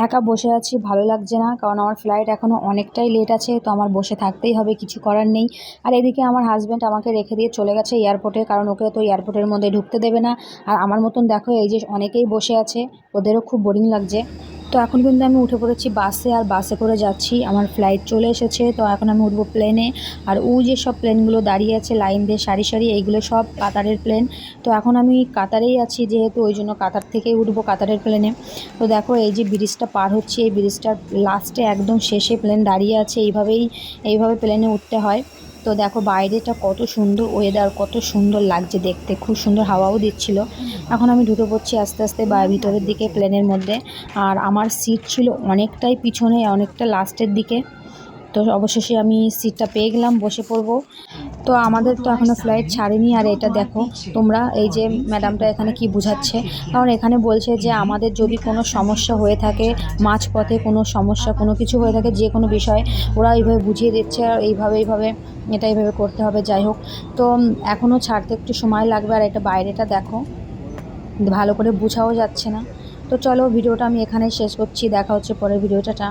একা বসে আছি, ভালো লাগছে না, কারণ আমার ফ্লাইট এখনও অনেকটাই লেট আছে। তো আমার বসে থাকতেই হবে, কিছু করার নেই। আর এদিকে আমার হাজব্যান্ড আমাকে রেখে দিয়ে চলে গেছে এয়ারপোর্টে, কারণ ওকে তো এয়ারপোর্টের মধ্যে ঢুকতে দেবে না। আর আমার মতন দেখো, এই যে অনেকেই বসে আছে, ওদেরও খুব বোরিং লাগছে। তো এখন কিন্তু আমি উঠে পড়েছি বাসে, আর বাসে করে যাচ্ছি। আমার ফ্লাইট চলে এসেছে, তো এখন আমি উঠবো প্লেনে। আর ও যে সব প্লেনগুলো দাঁড়িয়ে আছে লাইন দিয়ে সারি সারি, এইগুলো সব কাতারের প্লেন। তো এখন আমি কাতারেই আছি যেহেতু, ওই জন্য কাতার থেকেই উঠবো কাতারের প্লেনে। তো দেখো, এই যে ব্রিজটা পার হচ্ছে, এই ব্রিজটার লাস্টে একদম শেষে প্লেন দাঁড়িয়ে আছে। এইভাবে প্লেনে উঠতে হয়। তো দেখো বাইরেটা কত সুন্দর, ওয়েদার কত সুন্দর লাগছে দেখতে, খুব সুন্দর হাওয়াও দিচ্ছিল। এখন আমি ঢুকে পড়ছি আস্তে আস্তে ভিতরের দিকে প্লেনের মধ্যে। আর আমার সিট ছিল অনেকটাই পিছনে, অনেকটা লাস্টের দিকে। তো অবশেষে আমি সিটটা পেয়ে গেলাম, বসে পড়বো। তো আমাদের তো এখনও ফ্লাইট ছাড়েনি। আর এটা দেখো তোমরা, এই যে ম্যাডামটা এখানে কি বুঝাচ্ছে, কারণ এখানে বলছে যে আমাদের যদি কোনো সমস্যা হয়ে থাকে, মাঝপথে কোনো সমস্যা কোনো কিছু হয়ে থাকে, যে কোনো বিষয়ে ওরা এইভাবে বুঝিয়ে দিচ্ছে। আর এইভাবে এইভাবে করতে হবে। যাই হোক, তো এখনও ছাড়তে একটু সময় লাগবে। আর এটা বাইরেটা দেখো, ভালো করে বোঝাও যাচ্ছে না। তো চলো, ভিডিওটা আমি এখানেই শেষ করছি, দেখা হচ্ছে পরের ভিডিওটা।